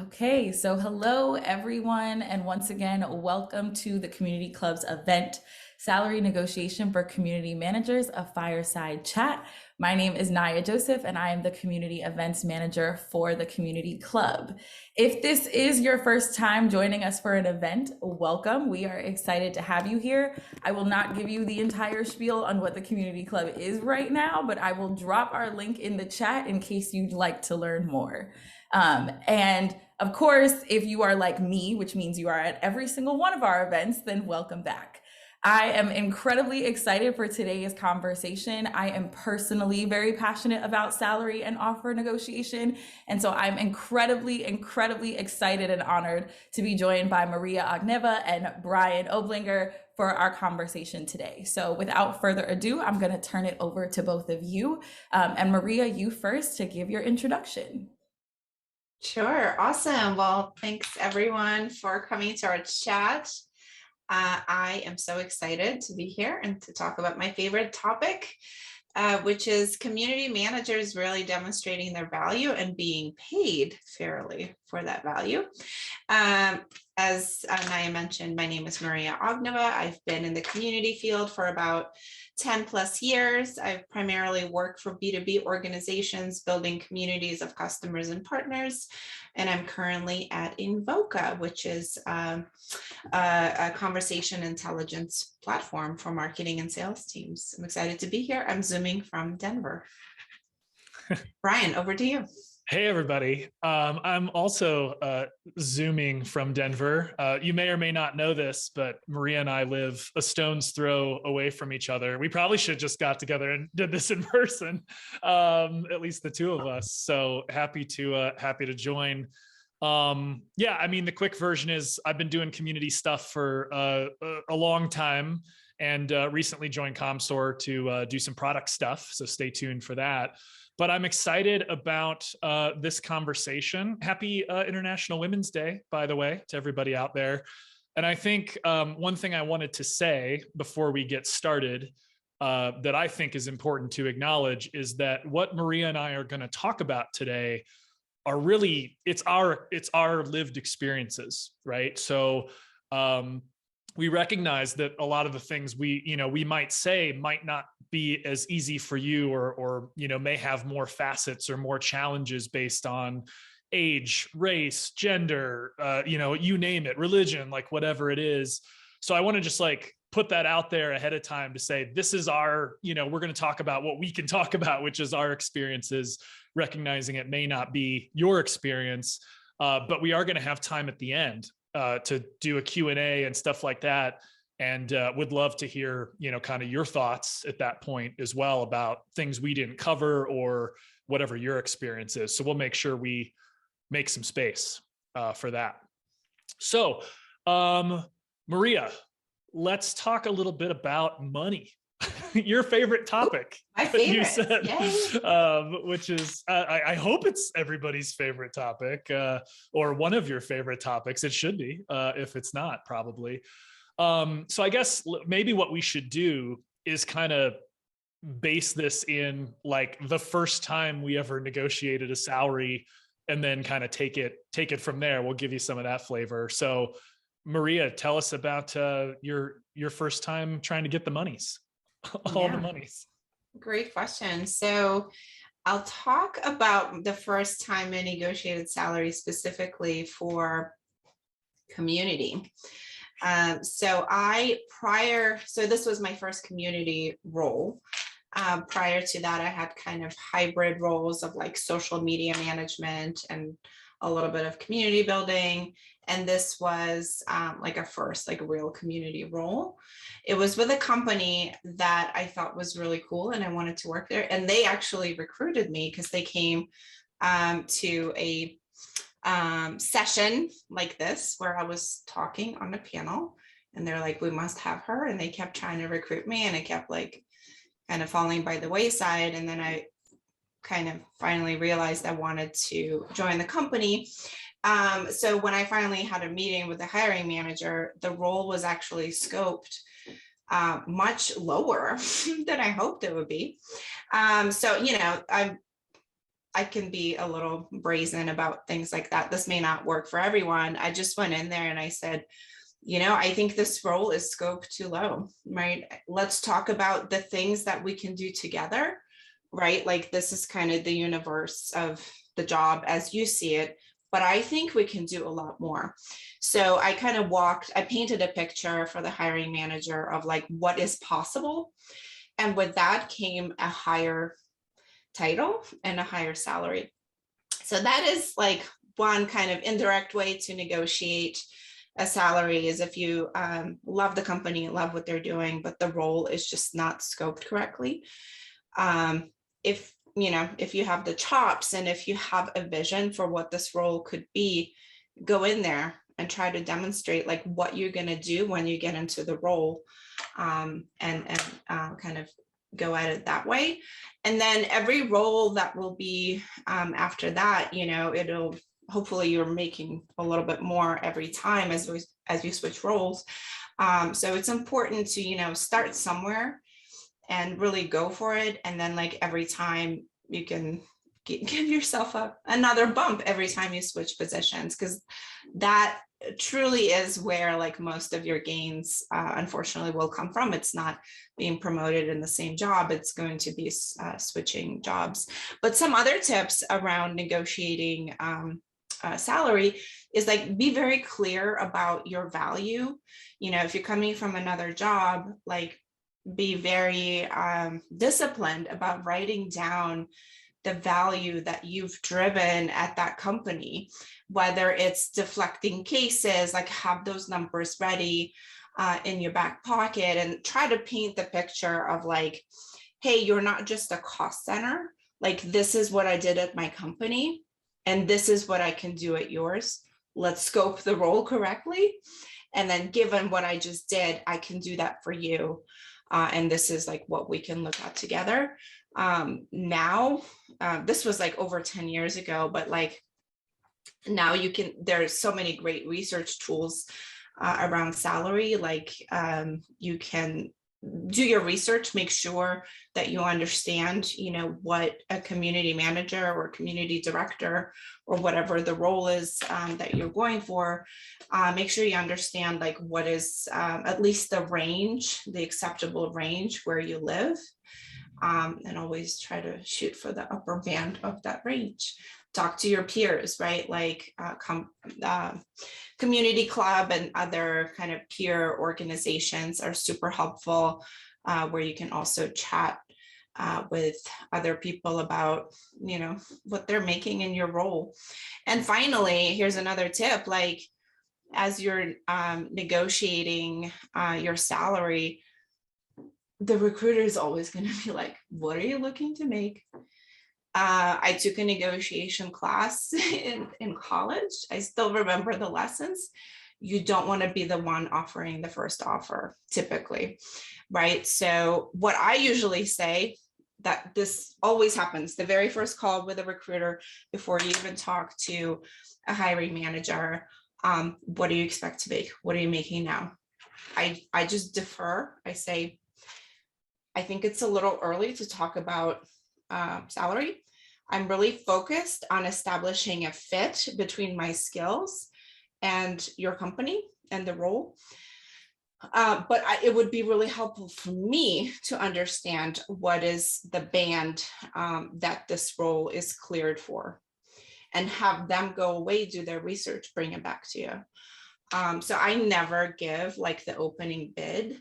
Okay, so hello everyone, and once again, welcome to the Community Club's event, Salary Negotiation for Community Managers, a Fireside Chat. My name is Naya Joseph, and I am the Community Events Manager for the Community Club. If this is your first time joining us for an event, welcome. We are excited to have you here. I will not give you the entire spiel on what the Community Club is right now, but I will drop our link in the chat in case you'd like to learn more. And of course, if you are like me, which means you are at every single one of our events, then welcome back. I am incredibly excited for today's conversation. I am personally very passionate about salary and offer negotiation. And so I'm incredibly excited and honored to be joined by Maria Ogneva and Brian Oblinger for our conversation today. So without further ado, I'm going to turn it over to both of you. And Maria, you first to give your introduction. Sure. Awesome. Well, thanks everyone for coming to our chat. I am so excited to be here and to talk about my favorite topic, which is community managers really demonstrating their value and being paid fairly for that value. As Naya mentioned, my name is Maria Ogneva. I've been in the community field for about 10 plus years. I've primarily worked for B2B organizations, building communities of customers and partners. And I'm currently at Invoca, which is a conversation intelligence platform for marketing and sales teams. I'm excited to be here. I'm Zooming from Denver. Brian, over to you. Hey, everybody. I'm also Zooming from Denver. You may or may not know this, but Maria and I live a stone's throw away from each other. We probably should have just got together and did this in person, at least the two of us. So happy to join. Yeah, I mean, the quick version is I've been doing community stuff for a long time and recently joined ComSor to do some product stuff. So stay tuned for that. But I'm excited about this conversation. Happy International Women's Day, by the way, to everybody out there. And I think one thing I wanted to say before we get started that I think is important to acknowledge is that what Maria and I are going to talk about today are really, it's our lived experiences, right? So we recognize that a lot of the things we might say might not be as easy for you or may have more facets or more challenges based on age, race, gender, you name it, religion, like whatever it is. So I want to just put that out there ahead of time to say, this is our, we're going to talk about what we can talk about, which is our experiences, recognizing it may not be your experience, but we are going to have time at the end to do a Q&A and stuff like that. And would love to hear, kind of your thoughts at that point as well about things we didn't cover or whatever your experience is. So we'll make sure we make some space for that. So Maria, let's talk a little bit about money. Your favorite topic. My favorite, you said, which is, I hope it's everybody's favorite topic or one of your favorite topics. It should be, if it's not, probably. So I guess maybe what we should do is kind of base this in the first time we ever negotiated a salary and then kind of take it from there. We'll give you some of that flavor. So Maria, tell us about your first time trying to get the monies. All the monies. Great question. So I'll talk about the first time I negotiated salary specifically for community. So this was my first community role. Prior to that, I had kind of hybrid roles of social media management and a little bit of community building. And this was a first real community role. It was with a company that I thought was really cool and I wanted to work there. And they actually recruited me because they came to a session like this where I was talking on a panel and they're like, we must have her. And they kept trying to recruit me and I kept kind of falling by the wayside. And then I kind of finally realized I wanted to join the company. So when I finally had a meeting with the hiring manager, the role was actually scoped much lower than I hoped it would be. So, I can be a little brazen about things like that. This may not work for everyone. I just went in there and I said, I think this role is scoped too low, right? Let's talk about the things that we can do together, right? Like this is kind of the universe of the job as you see it, but I think we can do a lot more. So I kind of I painted a picture for the hiring manager of like what is possible. And with that came a higher title and a higher salary. So that is like one kind of indirect way to negotiate a salary, is if you love the company, love what they're doing, but the role is just not scoped correctly. If you have the chops and if you have a vision for what this role could be, go in there and try to demonstrate like what you're going to do when you get into the role, and kind of go at it that way. And then every role that will be after that, it'll hopefully you're making a little bit more every time as you switch roles. So it's important to, start somewhere and really go for it. And then like every time you can give yourself another bump every time you switch positions, because that truly is where like most of your gains unfortunately will come from. It's not being promoted in the same job, it's going to be switching jobs. But some other tips around negotiating salary is like be very clear about your value. If you're coming from another job, like be very disciplined about writing down the value that you've driven at that company, whether it's deflecting cases, like have those numbers ready in your back pocket, and try to paint the picture of like, hey, you're not just a cost center. Like this is what I did at my company, and this is what I can do at yours. Let's scope the role correctly. And then given what I just did, I can do that for you. And this is like what we can look at together. Now, this was like over 10 years ago, but like now there's so many great research tools around salary. Like you can do your research, make sure that you understand, what a community manager or community director or whatever the role is that you're going for. Make sure you understand like what is at least the acceptable range where you live, and always try to shoot for the upper band of that range. Talk to your peers, right? Like community club and other kind of peer organizations are super helpful, where you can also chat with other people about, what they're making in your role. And finally, here's another tip, like as you're negotiating your salary, the recruiter is always going to be like, what are you looking to make? I took a negotiation class in college. I still remember the lessons. You don't want to be the one offering the first offer, typically, right? So what I usually say, that this always happens, the very first call with a recruiter, before you even talk to a hiring manager, what do you expect to make? What are you making now? I just defer. I say, I think it's a little early to talk about salary. I'm really focused on establishing a fit between my skills and your company and the role. But it would be really helpful for me to understand what is the band that this role is cleared for, and have them go away, do their research, bring it back to you. So I never give like the opening bid.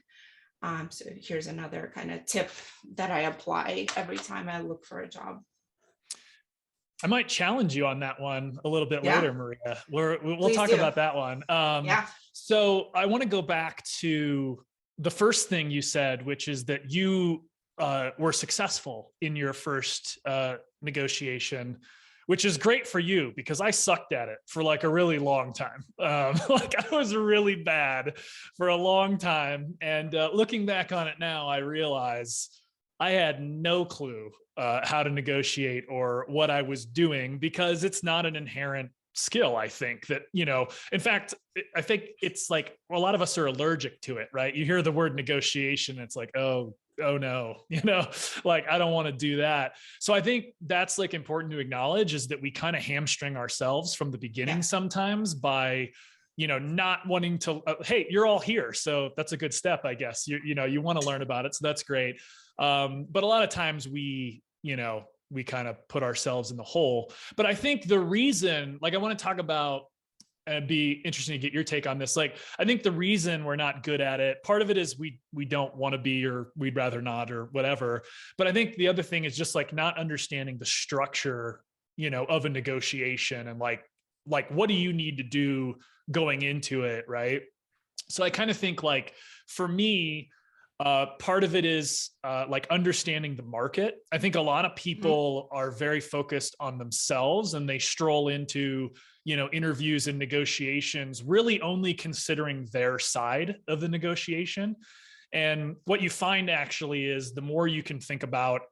So here's another kind of tip that I apply every time I look for a job. I might challenge you on that one a little bit later, Maria. We'll talk about that one. So I want to go back to the first thing you said, which is that you were successful in your first negotiation, which is great for you, because I sucked at it for like a really long time. Like I was really bad for a long time. And looking back on it now, I realize I had no clue how to negotiate or what I was doing, because it's not an inherent skill. I think that, in fact, I think it's like a lot of us are allergic to it, right? You hear the word negotiation, it's like, oh, oh no, like I don't want to do that. So I think that's like important to acknowledge, is that we kind of hamstring ourselves from the beginning sometimes by, not wanting to, hey, you're all here. So that's a good step, I guess. You want to learn about it. So that's great. But a lot of times we kind of put ourselves in the hole. But I think the reason, like I want to talk about, and it'd be interesting to get your take on this. Like, I think the reason we're not good at it, part of it is we don't want to be, or we'd rather not, or whatever. But I think the other thing is just like not understanding the structure, of a negotiation, and like what do you need to do going into it, right? So I kind of think like for me, part of it is like understanding the market. I think a lot of people are very focused on themselves, and they stroll into, interviews and negotiations, really only considering their side of the negotiation. And what you find actually is the more you can think about,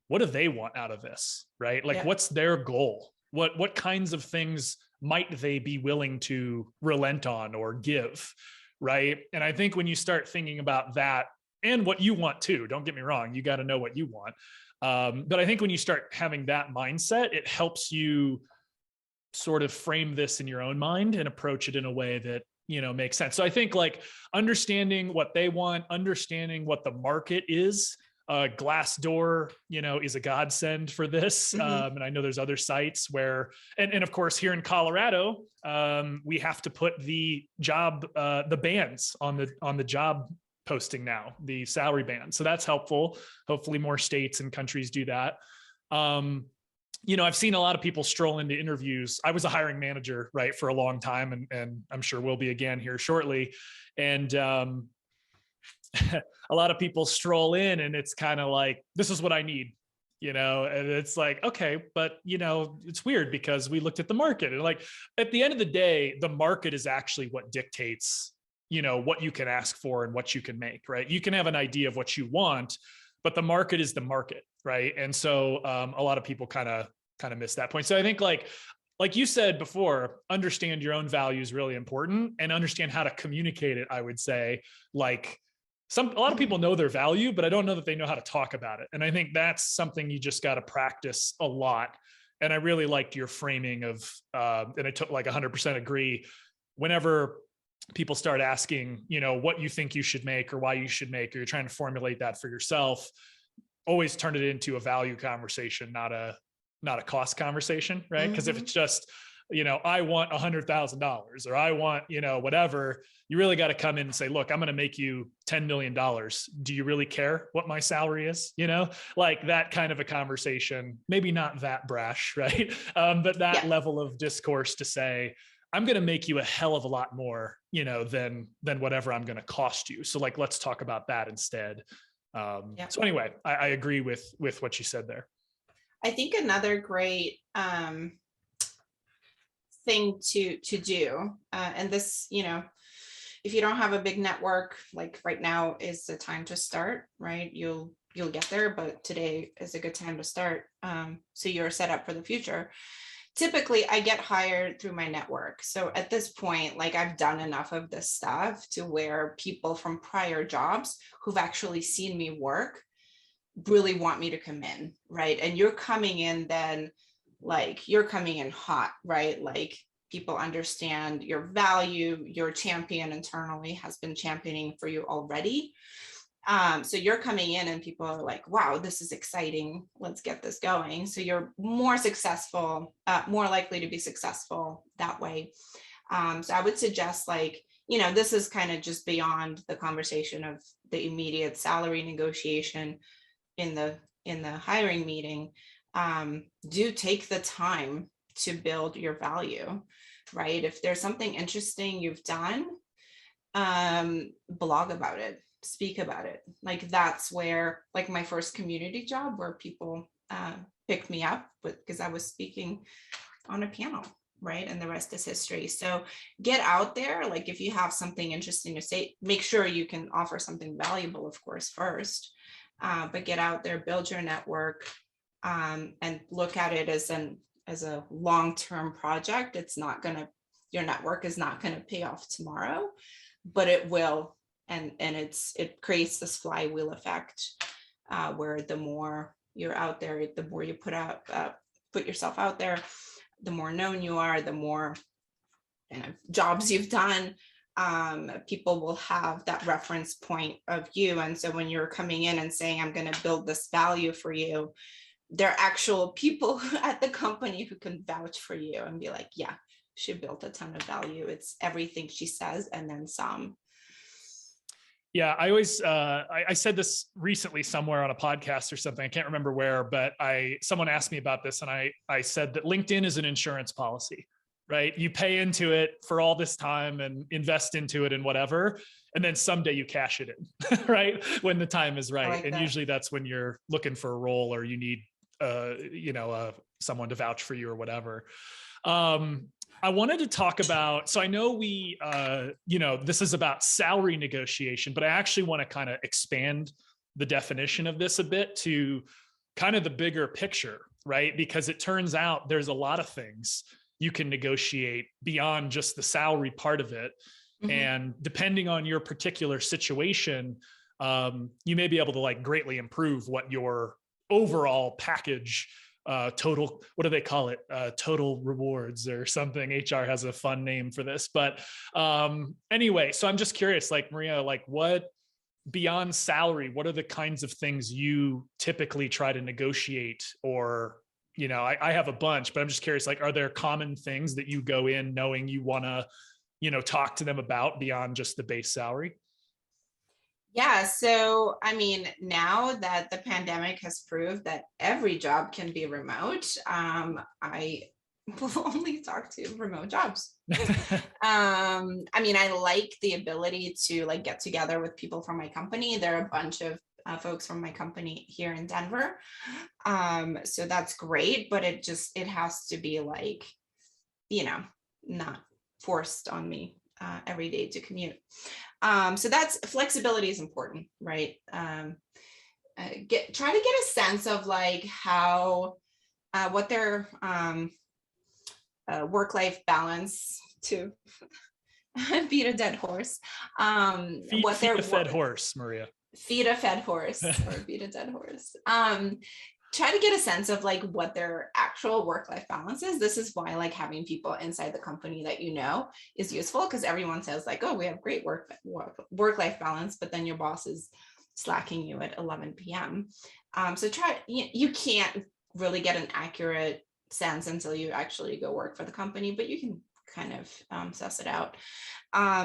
what do they want out of this, right? Like, what's their goal? What kinds of things might they be willing to relent on or give, right? And I think when you start thinking about that, and what you want too, don't get me wrong, you got to know what you want. But I think when you start having that mindset, it helps you sort of frame this in your own mind and approach it in a way that, makes sense. So I think like understanding what they want, understanding what the market is, Glassdoor, is a godsend for this. And I know there's other sites where, and of course here in Colorado, we have to put the job, the bands on the job posting now, the salary band. So that's helpful. Hopefully more states and countries do that. I've seen a lot of people stroll into interviews. I was a hiring manager, right, for a long time, and I'm sure will be again here shortly. And a lot of people stroll in, and it's kind of like, this is what I need, and it's like, okay, but it's weird because we looked at the market, and like at the end of the day, the market is actually what dictates, what you can ask for and what you can make, right? You can have an idea of what you want, but the market is the market, right? And so a lot of people kind of miss that point. So I think like you said before, understand your own value is really important, and understand how to communicate it. I would say like a lot of people know their value, but I don't know that they know how to talk about it. And I think that's something you just got to practice a lot. And I really liked your framing of, and I took like 100% agree. Whenever people start asking, what you think you should make or why you should make, or you're trying to formulate that for yourself, always turn it into a value conversation, not a cost conversation, right? Because if it's just, I want $100,000 or I want, whatever, you really got to come in and say, look, I'm going to make you $10 million. Do you really care what my salary is? Like that kind of a conversation, maybe not that brash, right? But that level of discourse to say, I'm going to make you a hell of a lot more, than whatever I'm going to cost you. So like, let's talk about that instead. So anyway, I agree with what you said there. I think another great thing to do, and this, if you don't have a big network, like right now is the time to start, right? You'll get there, but today is a good time to start. So you're set up for the future. Typically I get hired through my network. So at this point, like I've done enough of this stuff to where people from prior jobs who've actually seen me work really want me to come in, right? And you're coming in then, like you're coming in hot, right? Like people understand your value, your champion internally has been championing for you already. So you're coming in and people are like, wow, this is exciting. Let's get this going. So you're more successful, more likely to be successful that way. So I would suggest like, this is kind of just beyond the conversation of the immediate salary negotiation in the hiring meeting. Do take the time to build your value, right? If there's something interesting you've done, blog about it. Speak about it. Like that's where, like my first community job where people picked me up because I was speaking on a panel, right? And the rest is history. So get out there. Like if you have something interesting to say, make sure you can offer something valuable, of course, first, but get out there, build your network, and look at it as a long-term project. It's not gonna, your network is not gonna pay off tomorrow, but it will. And it creates this flywheel effect where the more you're out there, the more you put yourself out there, the more known you are, the more kind of jobs you've done, people will have that reference point of you. And so when you're coming in and saying, I'm going to build this value for you, there are actual people at the company who can vouch for you and be like, yeah, she built a ton of value. It's everything she says and then some. Yeah, I always I said this recently somewhere on a podcast or something. I can't remember where, but someone asked me about this, and I said that LinkedIn is an insurance policy, right? You pay into it for all this time and invest into it and whatever, and then someday you cash it in, right? When the time is right. Like and that. Usually that's when you're looking for a role or you need someone to vouch for you or whatever. I wanted to talk about, so I know this is about salary negotiation, but I actually want to kind of expand the definition of this a bit to kind of the bigger picture, right? Because it turns out there's a lot of things you can negotiate beyond just the salary part of it. Mm-hmm. And depending on your particular situation, you may be able to like greatly improve what your overall package total, what do they call it? Total rewards or something. HR has a fun name for this, but anyway, so I'm just curious, like Maria, like what beyond salary, what are the kinds of things you typically try to negotiate? Or, I have a bunch, but I'm just curious, like, are there common things that you go in knowing you want to, talk to them about beyond just the base salary? Yeah. So, I mean, now that the pandemic has proved that every job can be remote, I will only talk to remote jobs. I mean, I like the ability to like get together with people from my company. There are a bunch of folks from my company here in Denver. So that's great, but it has to be like, not forced on me every day to commute. So that's flexibility is important, right? Try to get a sense of like how, what their work-life balance, to beat a dead horse. Feed a fed horse, Maria. Feed a fed horse or beat a dead horse. Try to get a sense of like what their actual work-life balance is. This is why like having people inside the company that is useful, because everyone says like, oh, we have great work-life balance, but then your boss is slacking you at 11 p.m. So you can't really get an accurate sense until you actually go work for the company, but you can kind of suss it out.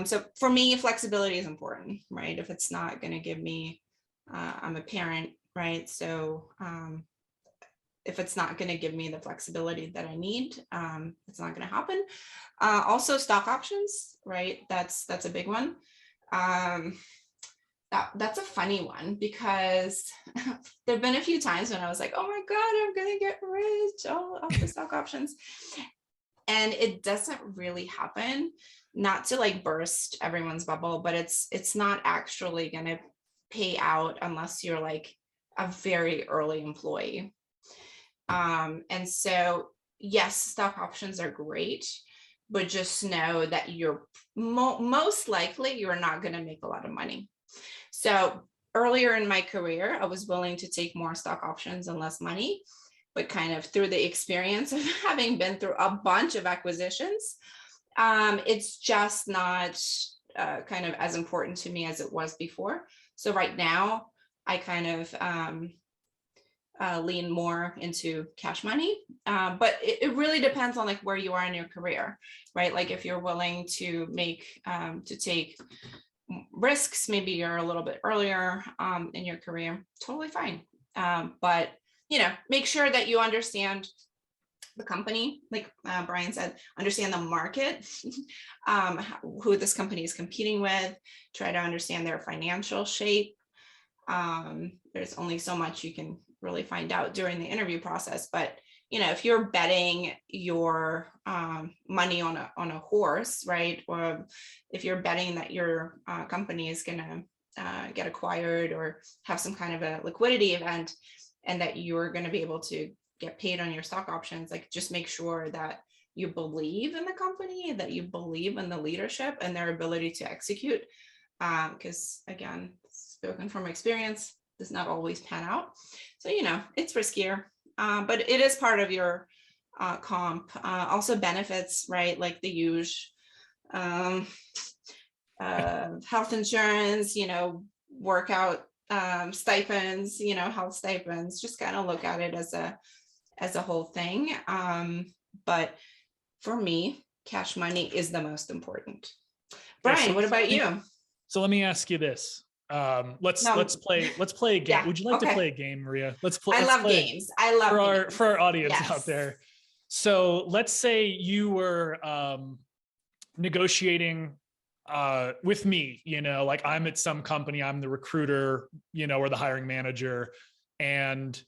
So for me, flexibility is important, right? If it's not going to give me, I'm a parent, right? So if it's not going to give me the flexibility that I need, it's not going to happen. Also stock options, right? That's a big one. That's a funny one because there've been a few times when I was like, oh my God, I'm going to get rich off the stock options. And it doesn't really happen, not to like burst everyone's bubble, but it's not actually going to pay out unless you're like a very early employee. And so, yes, stock options are great, but just know that you're most likely you're not going to make a lot of money. So earlier in my career, I was willing to take more stock options and less money, but kind of through the experience of having been through a bunch of acquisitions, it's just not kind of as important to me as it was before. So right now, I kind of lean more into cash money, but it really depends on like where you are in your career, right? Like if you're willing to take risks, maybe you're a little bit earlier in your career, totally fine. But make sure that you understand the company, like Brian said, understand the market, who this company is competing with, try to understand their financial shape. There's only so much you can really find out during the interview process, but if you're betting your money on a horse, right, or if you're betting that your company is going to get acquired or have some kind of a liquidity event, and that you're going to be able to get paid on your stock options, like just make sure that you believe in the company, that you believe in the leadership and their ability to execute. Because again, spoken from experience, does not always pan out. So, it's riskier, but it is part of your comp. Also benefits, right? Like the huge health insurance, workout stipends, health stipends, just kind of look at it as a whole thing. But for me, cash money is the most important. Brian, what about you? So let me ask you this. Let's play a game. Yeah, Would you like to play a game, Maria? I love games. I love games. For our audience Yes. out there. So let's say you were negotiating with me, like I'm at some company, I'm the recruiter, or the hiring manager, and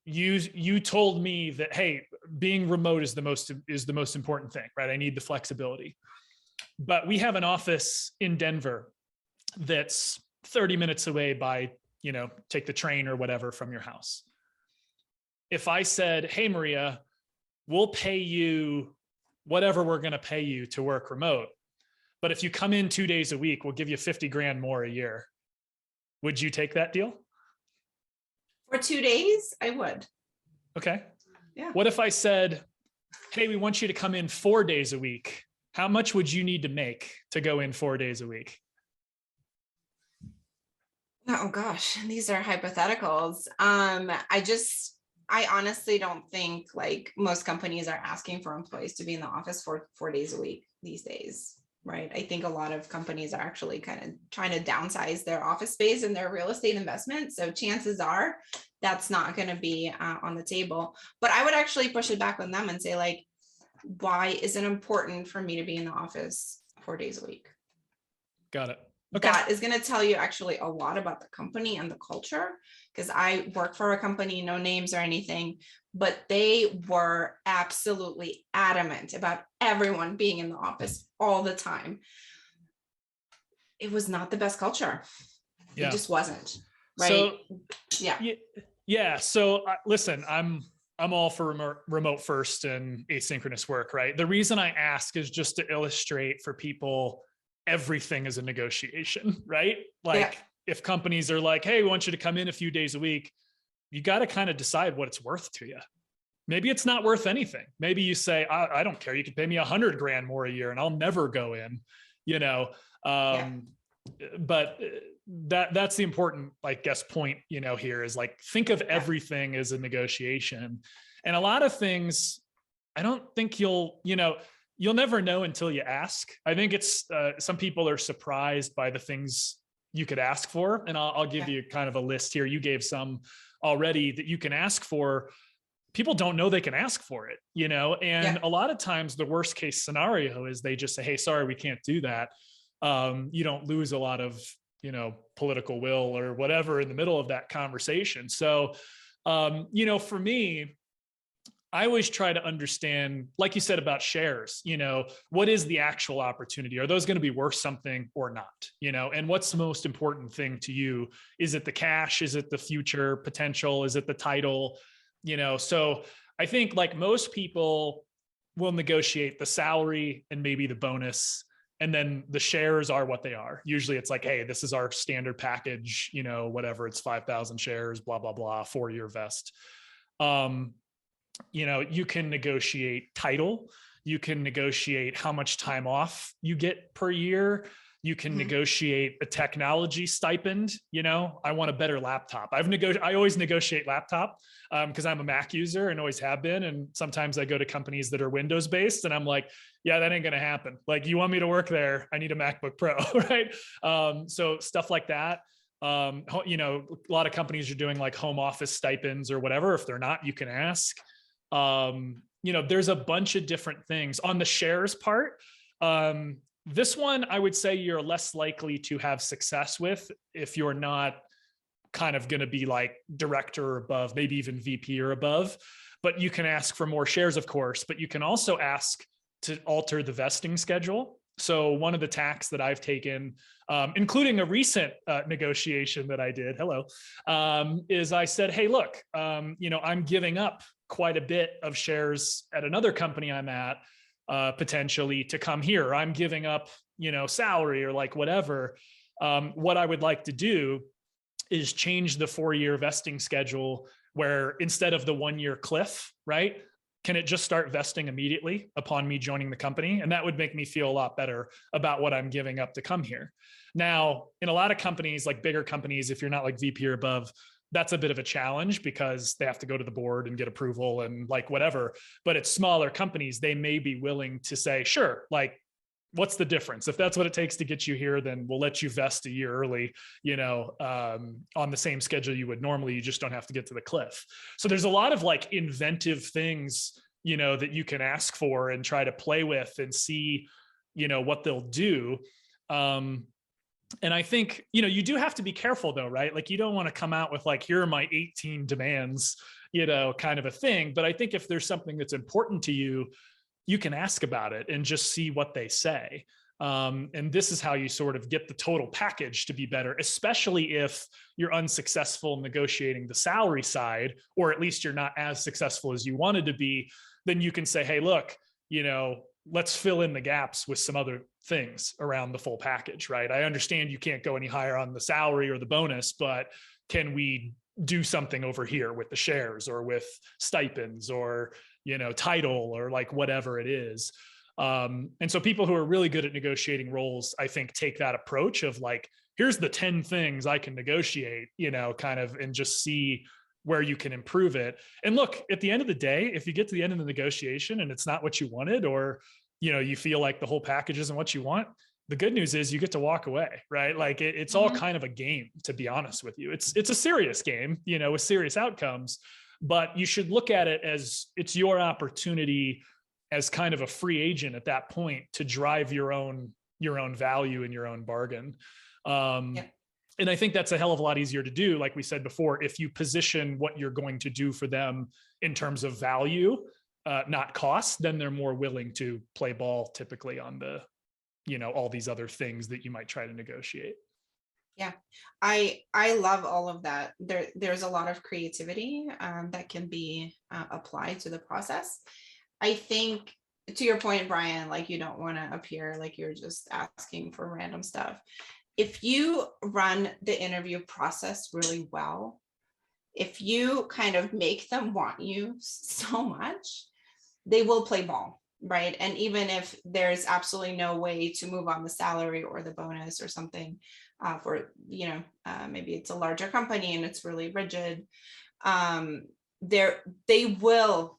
you told me that, hey, being remote is the most important thing, right? I need the flexibility. But we have an office in Denver that's 30 minutes away by, take the train or whatever from your house. If I said, hey, Maria, we'll pay you whatever we're going to pay you to work remote, but if you come in 2 days a week, we'll give you 50 grand more a year. Would you take that deal? For 2 days, I would. Okay. Yeah. What if I said, hey, we want you to come in 4 days a week? How much would you need to make to go in 4 days a week? Oh gosh, these are hypotheticals. I honestly don't think like most companies are asking for employees to be in the office for 4 days a week these days, right? I think a lot of companies are actually kind of trying to downsize their office space and their real estate investment. So chances are that's not going to be on the table. But I would actually push it back on them and say, like, why is it important for me to be in the office 4 days a week? Got it. Okay. That is going to tell you actually a lot about the company and the culture, because I work for a company, no names or anything, but they were absolutely adamant about everyone being in the office all the time. It was not the best culture. Yeah. It just wasn't. Right. So, yeah. Yeah. So listen, I'm all for remote first and asynchronous work, right? The reason I ask is just to illustrate for people, everything is a negotiation, right? Like if companies are like, hey, we want you to come in a few days a week, you got to kind of decide what it's worth to you. Maybe it's not worth anything. Maybe you say, I don't care. You can pay me 100 grand more a year and I'll never go in, but that's the important, I guess, point, here is like, think of everything as a negotiation. And a lot of things, I don't think you'll never know until you ask. I think it's some people are surprised by the things you could ask for. And I'll give you kind of a list here. You gave some already that you can ask for. People don't know they can ask for it, and a lot of times the worst case scenario is they just say, hey, sorry, we can't do that. You don't lose a lot of, political will or whatever in the middle of that conversation. So, for me, I always try to understand, like you said about shares, what is the actual opportunity? Are those going to be worth something or not? And what's the most important thing to you? Is it the cash? Is it the future potential? Is it the title? So I think like most people will negotiate the salary and maybe the bonus, and then the shares are what they are. Usually it's like, hey, this is our standard package, whatever, it's 5,000 shares, blah, blah, blah, 4-year vest. You can negotiate title. You can negotiate how much time off you get per year. You can negotiate a technology stipend. I want a better laptop. I always negotiate laptop because I'm a Mac user and always have been. And sometimes I go to companies that are Windows based and I'm like, yeah, that ain't going to happen. Like, you want me to work there? I need a MacBook Pro, right? So stuff like that. A lot of companies are doing like home office stipends or whatever. If they're not, you can ask. There's a bunch of different things on the shares part. This one, I would say you're less likely to have success with if you're not kind of going to be like director or above, maybe even VP or above, but you can ask for more shares, of course, but you can also ask to alter the vesting schedule. So one of the tacks that I've taken, including a recent negotiation that I did, is I said, hey, look, I'm giving up quite a bit of shares at another company I'm at, potentially to come here. I'm giving up, salary or like whatever. What I would like to do is change the 4-year vesting schedule where instead of the 1-year cliff, right? Can it just start vesting immediately upon me joining the company? And that would make me feel a lot better about what I'm giving up to come here. Now, in a lot of companies, like bigger companies, if you're not like VP or above, that's a bit of a challenge because they have to go to the board and get approval and like whatever. But at smaller companies, they may be willing to say, sure, like, what's the difference? If that's what it takes to get you here, then we'll let you vest a year early, on the same schedule you would normally. You just don't have to get to the cliff. So there's a lot of like inventive things, that you can ask for and try to play with and see, what they'll do. And I think, you do have to be careful though, right? Like you don't want to come out with like, here are my 18 demands, kind of a thing. But I think if there's something that's important to you, you can ask about it and just see what they say. And this is how you sort of get the total package to be better, especially if you're unsuccessful in negotiating the salary side, or at least you're not as successful as you wanted to be. Then you can say, hey, look, let's fill in the gaps with some other things around the full package, right? I understand you can't go any higher on the salary or the bonus, but can we do something over here with the shares or with stipends or, title or like whatever it is. And so people who are really good at negotiating roles, I think, take that approach of like, here's the 10 things I can negotiate, kind of, and just see where you can improve it. And look, at the end of the day, if you get to the end of the negotiation and it's not what you wanted, or, you feel like the whole package isn't what you want, the good news is you get to walk away, right? Like it's all kind of a game, to be honest with you. It's a serious game, with serious outcomes, but you should look at it as it's your opportunity as kind of a free agent at that point to drive your own value and your own bargain. And I think that's a hell of a lot easier to do. Like we said before, if you position what you're going to do for them in terms of value, not cost, then they're more willing to play ball typically on the, all these other things that you might try to negotiate. Yeah, I love all of that. There's a lot of creativity that can be applied to the process. I think, to your point, Brian, like you don't want to appear like you're just asking for random stuff. If you run the interview process really well, if you kind of make them want you so much, they will play ball, right? And even if there's absolutely no way to move on the salary or the bonus or something for, maybe it's a larger company and it's really rigid, they will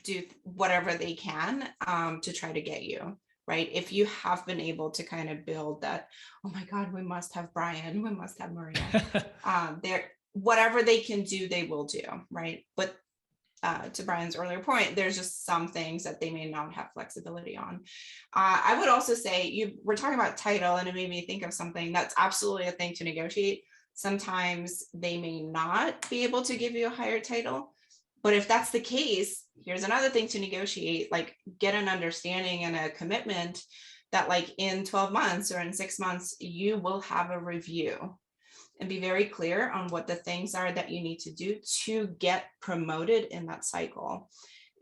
do whatever they can to try to get you, right? If you have been able to kind of build that, oh my God, we must have Brian, we must have Maria, whatever they can do, they will do, right? But to Brian's earlier point, there's just some things that they may not have flexibility on. I would also say we're talking about title, and it made me think of something that's absolutely a thing to negotiate. Sometimes they may not be able to give you a higher title, but if that's the case, here's another thing to negotiate, like get an understanding and a commitment that like in 12 months or in 6 months, you will have a review, and be very clear on what the things are that you need to do to get promoted in that cycle.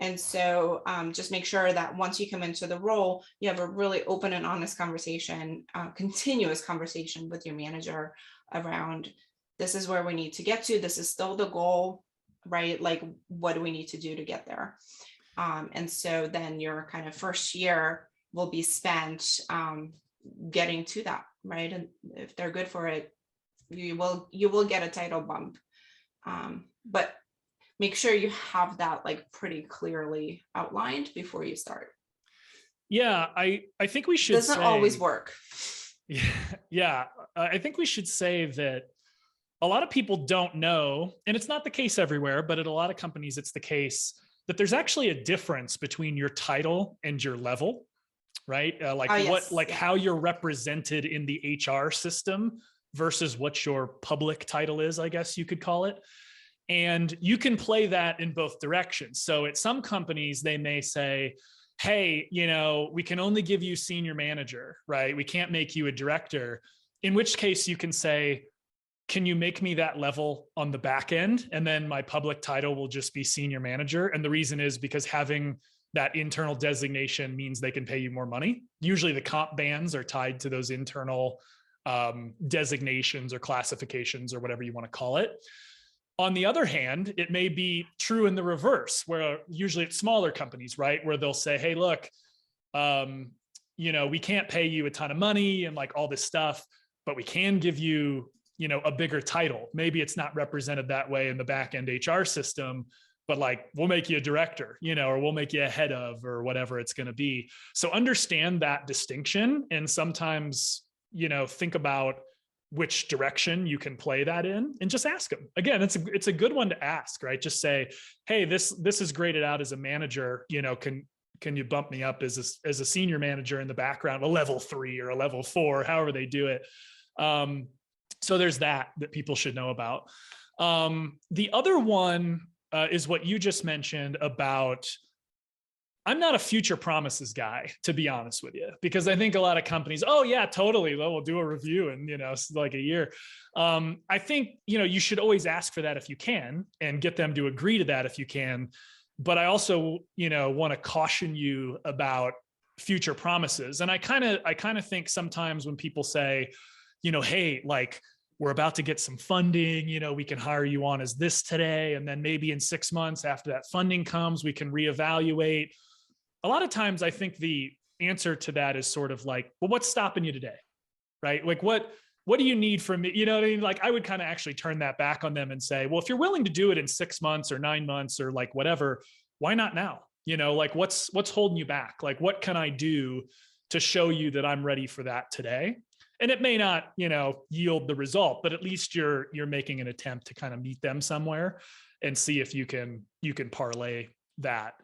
And so just make sure that once you come into the role, you have a really open and honest conversation, continuous conversation with your manager around, this is where we need to get to, this is still the goal, right? Like, what do we need to do to get there? And so then your kind of first year will be spent getting to that, right? And if they're good for it, you will get a title bump, but make sure you have that like pretty clearly outlined before you start. Yeah, I think we should. Doesn't always work. Yeah, I think we should say that a lot of people don't know, and it's not the case everywhere, but at a lot of companies, it's the case that there's actually a difference between your title and your level, right? How you're represented in the HR system versus what your public title is, I guess you could call it. And you can play that in both directions. So at some companies, they may say, hey, we can only give you senior manager, right? We can't make you a director. In which case you can say, can you make me that level on the back end? And then my public title will just be senior manager. And the reason is because having that internal designation means they can pay you more money. Usually the comp bands are tied to those internal designations or classifications or whatever you want to call it. On the other hand, it may be true in the reverse, where usually it's smaller companies, right? Where they'll say, hey, look, we can't pay you a ton of money and like all this stuff, but we can give you, a bigger title. Maybe it's not represented that way in the back end HR system, but like, we'll make you a director, or we'll make you a head of, or whatever it's going to be. So understand that distinction. And sometimes, think about which direction you can play that in, and just ask them. Again, it's a good one to ask, right? Just say, hey, this is graded out as a manager, can you bump me up as a senior manager in the background, a level 3 or a level 4, however they do it. So there's that people should know about. The other one is what you just mentioned about, I'm not a future promises guy, to be honest with you, because I think a lot of companies, oh yeah, totally, we'll do a review in, like a year. I think, you should always ask for that if you can, and get them to agree to that if you can. But I also, want to caution you about future promises. And I kind of think sometimes when people say, hey, like, we're about to get some funding, we can hire you on as this today, and then maybe in 6 months after that funding comes, we can reevaluate. A lot of times I think the answer to that is sort of like, well, what's stopping you today? Right? Like, what do you need from me? You know what I mean? Like, I would kind of actually turn that back on them and say, well, if you're willing to do it in 6 months or 9 months or like whatever, why not now? Like, what's holding you back? Like, what can I do to show you that I'm ready for that today? And it may not, yield the result, but at least you're making an attempt to kind of meet them somewhere and see if you can parlay that.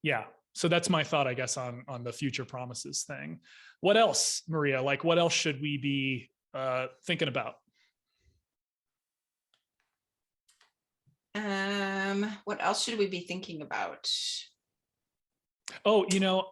Yeah. So that's my thought, I guess, on the future promises thing. What else, Maria? Like, what else should we be thinking about? What else should we be thinking about? Oh,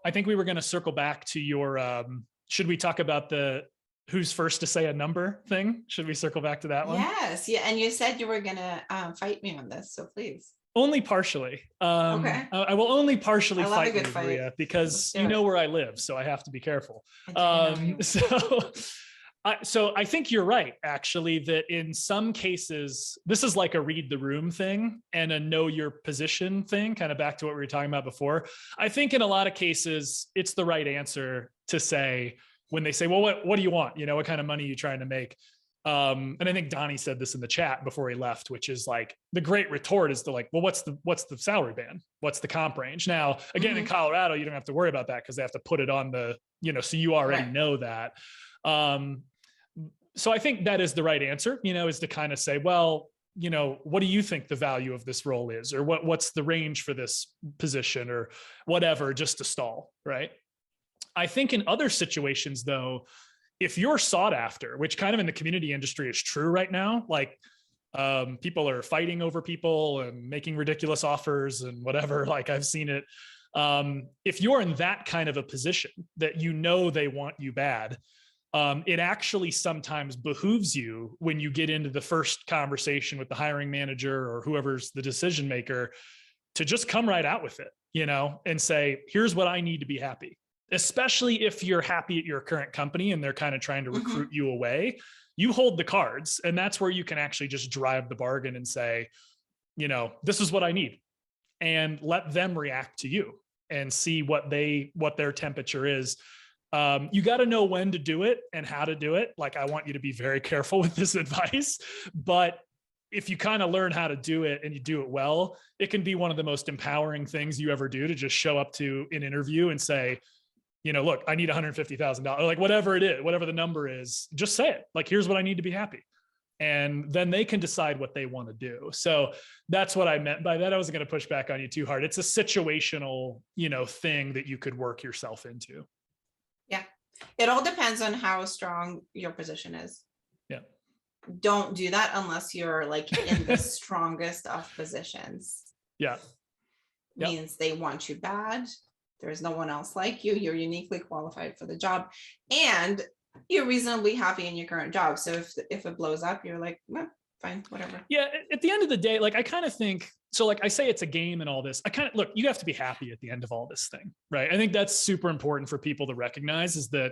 I think we were going to circle back to your, should we talk about the who's first to say a number thing? Should we circle back to that one? Yes. Yeah. And you said you were going to fight me on this. So please. Only partially. Okay. I will only partially fight you, Maria, because you know where I live, so I have to be careful. So I think you're right, actually, that in some cases, this is like a read the room thing and a know your position thing, kind of back to what we were talking about before. I think in a lot of cases, it's the right answer to say, when they say, well, what do you want? What kind of money are you trying to make? And I think Donnie said this in the chat before he left, which is like, the great retort is to like, well, what's the salary band? What's the comp range? Now, again, in Colorado, you don't have to worry about that because they have to put it on the, so you already know that. So I think that is the right answer, is to kind of say, well, what do you think the value of this role is? Or what's the range for this position or whatever, just to stall, right? I think in other situations, though, if you're sought after, which kind of in the community industry is true right now, like people are fighting over people and making ridiculous offers and whatever, like I've seen it. If you're in that kind of a position that they want you bad, it actually sometimes behooves you when you get into the first conversation with the hiring manager or whoever's the decision maker to just come right out with it, and say, here's what I need to be happy. Especially if you're happy at your current company and they're kind of trying to recruit you away, you hold the cards, and that's where you can actually just drive the bargain and say, this is what I need, and let them react to you and see what their temperature is. You got to know when to do it and how to do it. Like, I want you to be very careful with this advice, but if you kind of learn how to do it and you do it well, it can be one of the most empowering things you ever do, to just show up to an interview and say, look, I need $150,000, like whatever it is, whatever the number is, just say it. Like, here's what I need to be happy. And then they can decide what they want to do. So that's what I meant by that. I wasn't going to push back on you too hard. It's a situational, thing that you could work yourself into. Yeah. It all depends on how strong your position is. Yeah. Don't do that unless you're like in the strongest of positions. Yeah. Yep. Means they want you bad. There's no one else like you. You're uniquely qualified for the job, and you're reasonably happy in your current job. So if it blows up, you're like, well, fine, whatever. Yeah. At the end of the day, like, I kind of think, so like I say, it's a game and all this. Look, you have to be happy at the end of all this thing, right? I think that's super important for people to recognize, is that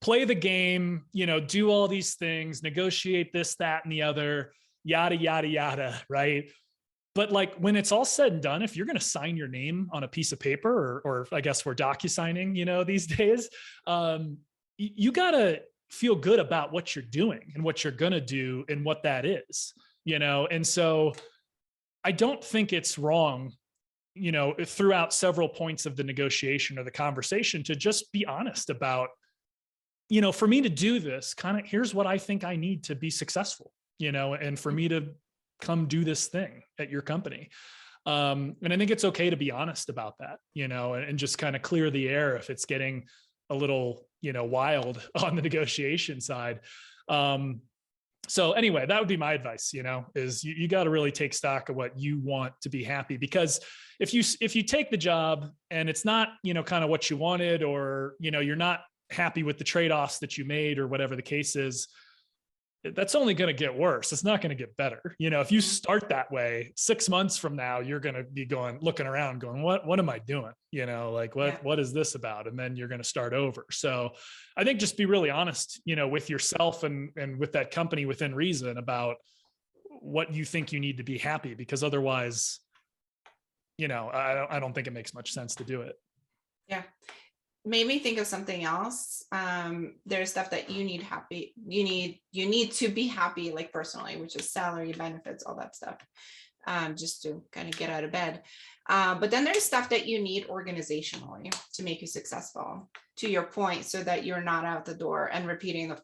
play the game, do all these things, negotiate this, that, and the other, yada, yada, yada, right? But like when it's all said and done, if you're going to sign your name on a piece of paper, or I guess we're docu-signing, these days, you got to feel good about what you're doing and what you're going to do and what that is, And so I don't think it's wrong, throughout several points of the negotiation or the conversation to just be honest about, for me to do this, kind of, here's what I think I need to be successful, and for me to come do this thing at your company. And I think it's okay to be honest about that, and just kind of clear the air if it's getting a little, wild on the negotiation side. So anyway, that would be my advice, is you got to really take stock of what you want to be happy, because if you take the job and it's not, kind of what you wanted, or, you're not happy with the trade-offs that you made or whatever the case is, that's only going to get worse. It's not going to get better. If you start that way, 6 months from now, you're going to be looking around going, what am I doing? What is this about? And then you're going to start over. So I think just be really honest, with yourself and with that company within reason about what you think you need to be happy, because otherwise, I don't think it makes much sense to do it. Yeah. Made me think of something else. There's stuff that you need to be happy, like personally, which is salary, benefits, all that stuff, just to kind of get out of bed. But then there's stuff that you need organizationally to make you successful, to your point, so that you're not out the door and repeating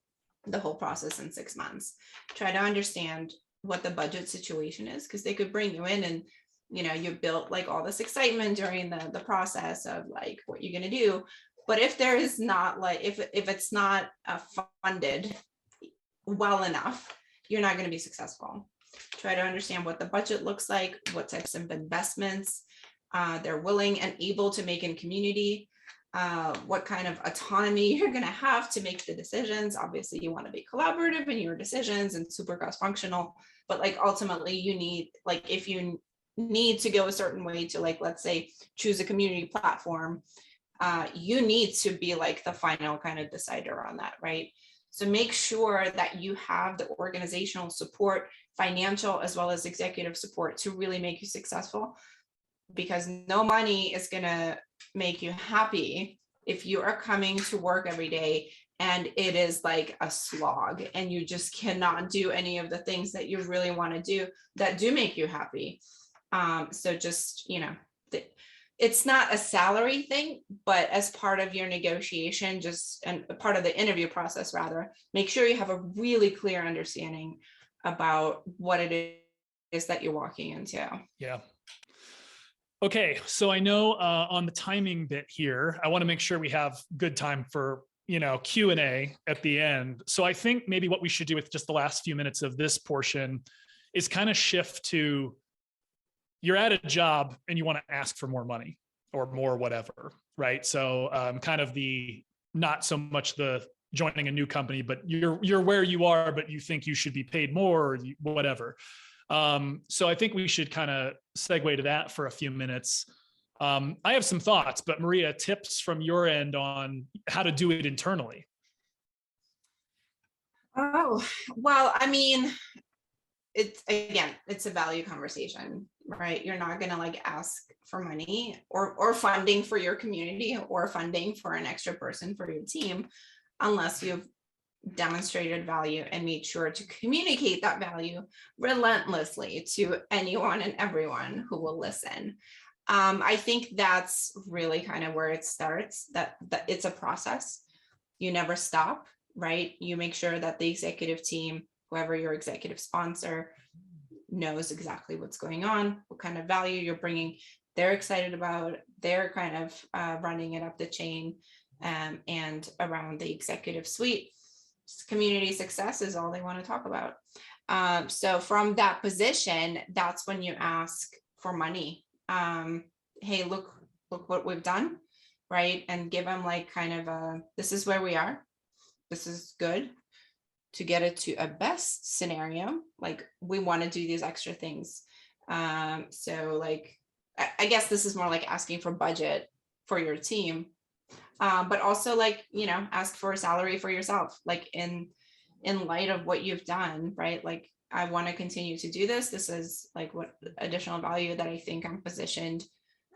the whole process in 6 months. Try to understand what the budget situation is, because they could bring you in and you built like all this excitement during the process of like what you're going to do. But if there is not like, if it's not funded well enough, you're not going to be successful. Try to understand what the budget looks like, what types of investments they're willing and able to make in community, what kind of autonomy you're going to have to make the decisions. Obviously, you want to be collaborative in your decisions and super cross-functional, but like ultimately you need, like if you need to go a certain way to, like, let's say, choose a community platform, you need to be like the final kind of decider on that, right? So make sure that you have the organizational support, financial as well as executive support to really make you successful, because no money is going to make you happy if you are coming to work every day and it is like a slog and you just cannot do any of the things that you really want to do that do make you happy. So just, it's not a salary thing, but as part of your negotiation, and part of the interview process, rather, make sure you have a really clear understanding about what it is that you're walking into. Yeah. Okay. So I know on the timing bit here, I want to make sure we have good time for, Q&A at the end. So I think maybe what we should do with just the last few minutes of this portion is kind of shift to, you're at a job and you want to ask for more money or more whatever, right? So kind of the, not so much the joining a new company, but you're where you are, but you think you should be paid more or whatever. So I think we should kind of segue to that for a few minutes. I have some thoughts, but Maria, tips from your end on how to do it internally. Oh, well, I mean, it's a value conversation, right? You're not going to like ask for money or funding for your community or funding for an extra person for your team unless you've demonstrated value and made sure to communicate that value relentlessly to anyone and everyone who will listen. I think that's really kind of where it starts, that it's a process. You never stop, right? You make sure that the executive team, whoever your executive sponsor, knows exactly what's going on, what kind of value you're bringing, they're excited about, they're kind of running it up the chain and around the executive suite. Community success is all they want to talk about. So from that position, that's when you ask for money. Hey, look what we've done, right? And give them like kind of this is where we are. This is good. To get it to a best scenario, like we want to do these extra things. So like, I guess this is more like asking for budget for your team. But also like, ask for a salary for yourself, like in light of what you've done, right? Like, I want to continue to do this. This is like what additional value that I think I'm positioned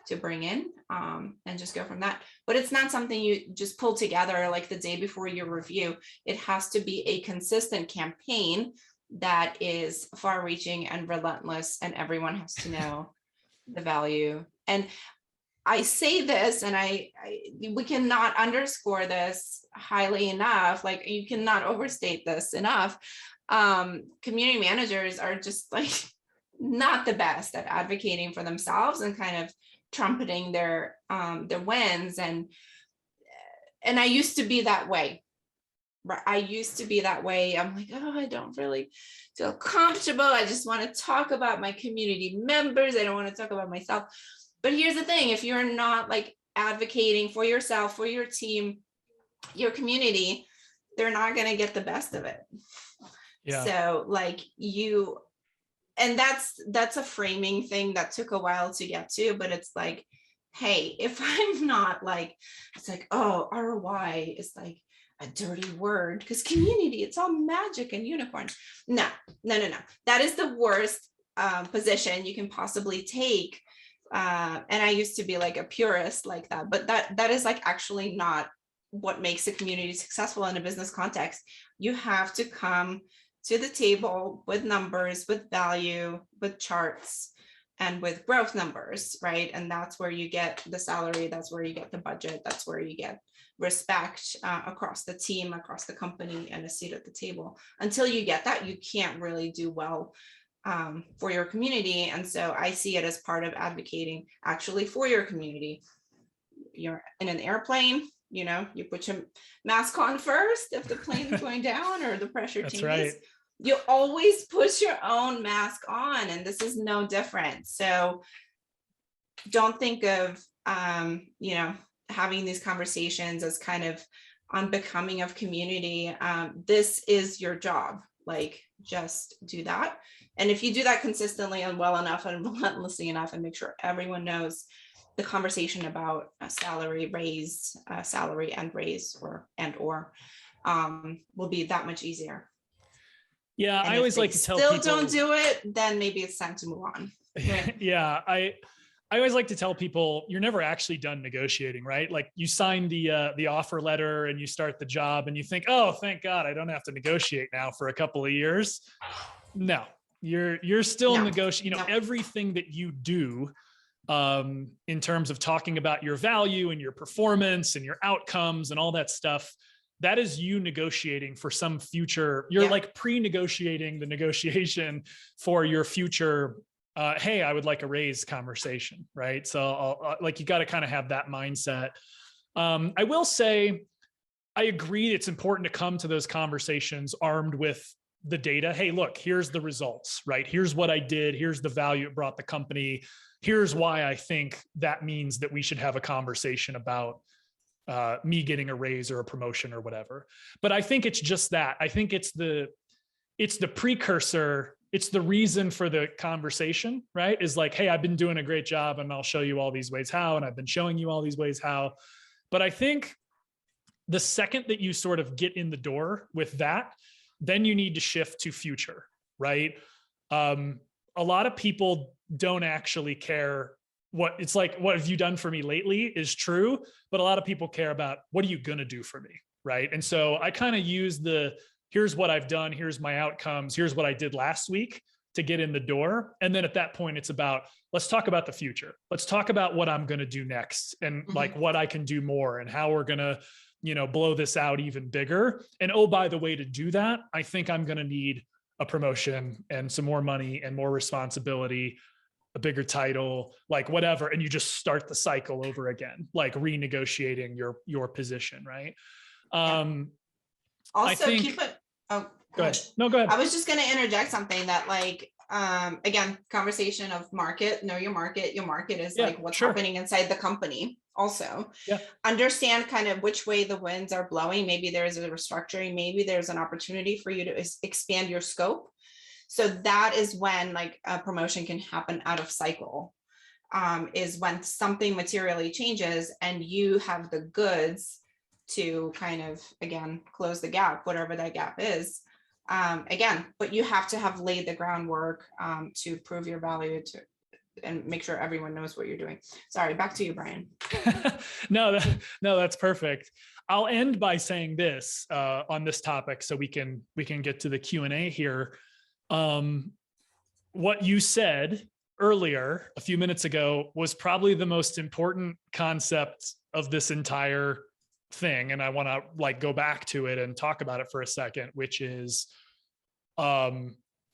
to bring in, and just go from that. But it's not something you just pull together like the day before your review. It has to be a consistent campaign that is far reaching and relentless, and everyone has to know the value. And I say this, and we cannot underscore this highly enough. Like, you cannot overstate this enough. Community managers are just like not the best at advocating for themselves and kind of trumpeting their wins. And I used to be that way. Right? I used to be that way. I'm like, oh, I don't really feel comfortable. I just want to talk about my community members. I don't want to talk about myself. But here's the thing, if you're not like advocating for yourself, for your team, your community, they're not going to get the best of it. Yeah. So like and that's a framing thing that took a while to get to, but it's like, hey, if I'm not like, it's like, oh, ROI is like a dirty word because community, it's all magic and unicorns. No. That is the worst position you can possibly take. And I used to be like a purist like that, but that is like actually not what makes a community successful in a business context. You have to come to the table with numbers, with value, with charts, and with growth numbers, right? And that's where you get the salary, that's where you get the budget, that's where you get respect across the team, across the company, and a seat at the table. Until you get that, you can't really do well for your community. And so I see it as part of advocating actually for your community. You're in an airplane, you put your mask on first if the plane is going down or the pressure changes. Right. You always put your own mask on, and this is no different. So don't think of having these conversations as kind of unbecoming of community. This is your job. Like, just do that. And if you do that consistently and well enough and relentlessly enough, and make sure everyone knows, the conversation about a salary raise, salary and raise, or will be that much easier. Yeah, and I always like to tell people still don't do it, then maybe it's time to move on. Right? Yeah, I always like to tell people, you're never actually done negotiating, right? Like, you sign the offer letter and you start the job and you think, oh, thank God, I don't have to negotiate now for a couple of years. No, you're still negotiating. Everything that you do in terms of talking about your value and your performance and your outcomes and all that stuff, that is you negotiating for some future. You're like pre-negotiating the negotiation for your future. Hey, I would like a raise conversation, right? So you got to kind of have that mindset. I will say, I agree it's important to come to those conversations armed with the data. Hey, look, here's the results, right? Here's what I did. Here's the value it brought the company. Here's why I think that means that we should have a conversation about me getting a raise or a promotion or whatever. But I think it's just that. I think it's the precursor. It's the reason for the conversation, right? Is like, hey, I've been doing a great job and I'll show you all these ways how, and I've been showing you all these ways how. But I think the second that you sort of get in the door with that, then you need to shift to future, right? A lot of people don't actually care what it's like. What have you done for me lately is true, but a lot of people care about, what are you going to do for me, right? And so I kind of use here's what I've done, here's my outcomes, here's what I did last week to get in the door. And then at that point, it's about, let's talk about the future. Let's talk about what I'm going to do next, and like what I can do more, and how we're going to, blow this out even bigger. And oh, by the way, to do that, I think I'm going to need a promotion and some more money and more responsibility, a bigger title, like whatever. And you just start the cycle over again, like renegotiating your position, right? Also, keep it. Oh, go ahead. No, go ahead. I was just going to interject something that, like, again, conversation of market, know your market. Your market is like what's happening inside the company. Also, understand kind of which way the winds are blowing. Maybe there's a restructuring. Maybe there's an opportunity for you to expand your scope. So that is when like a promotion can happen out of cycle. is when something materially changes and you have the goods to kind of, again, close the gap, whatever that gap is. Again, but you have to have laid the groundwork to prove your value to and make sure everyone knows what you're doing. Sorry, back to you, Brian. No, that's perfect. I'll end by saying this on this topic, so we can get to the Q&A here. What you said earlier, a few minutes ago, was probably the most important concept of this entire thing, and I want to like go back to it and talk about it for a second, which is,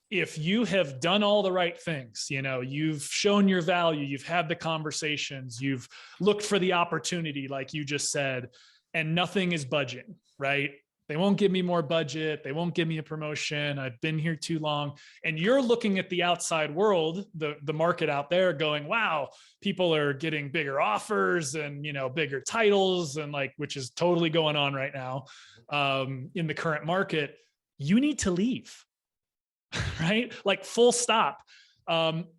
if you have done all the right things, you know, you've shown your value, you've had the conversations, you've looked for the opportunity, like you just said, and nothing is budging, right? They won't give me more budget. They won't give me a promotion. I've been here too long. And you're looking at the outside world, the market out there, going, wow, people are getting bigger offers and, you know, bigger titles, and like, which is totally going on right now in the current market. You need to leave. Right? Like, full stop.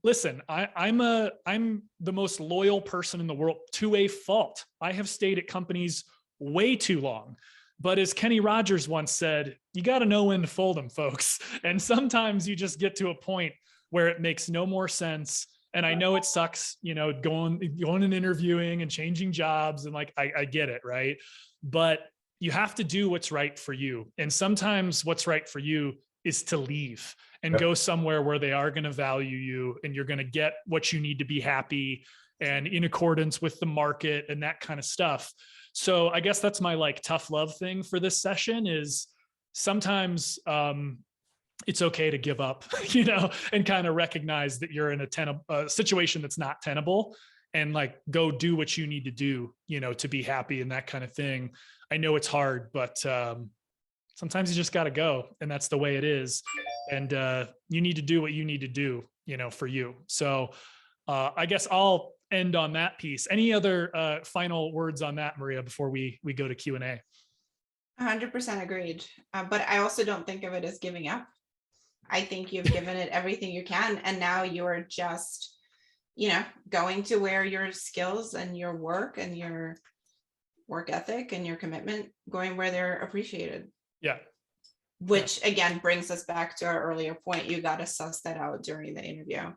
Listen, I'm the most loyal person in the world to a fault. I have stayed at companies way too long. But as Kenny Rogers once said, you got to know when to fold them, folks. And sometimes you just get to a point where it makes no more sense. And I know it sucks, you know, going and interviewing and changing jobs. And like, I get it, right? But you have to do what's right for you. And sometimes what's right for you is to leave and go somewhere where they are going to value you and you're going to get what you need to be happy and in accordance with the market and that kind of stuff. So I guess that's my like tough love thing for this session is sometimes it's okay to give up, you know, and kind of recognize that you're in a situation that's not tenable, and like go do what you need to do, you know, to be happy and that kind of thing. I know it's hard, but sometimes you just got to go, and that's the way it is. And you need to do what you need to do, you know, for you. So I guess I'll end on that piece. Any other final words on that, Maria, before we go to Q&A? 100% agreed. But I also don't think of it as giving up. I think you've given it everything you can. And now you're just, you know, going to where your skills and your work and your work ethic and your commitment, going where they're appreciated. Yeah. Which again brings us back to our earlier point. You got to suss that out during the interview.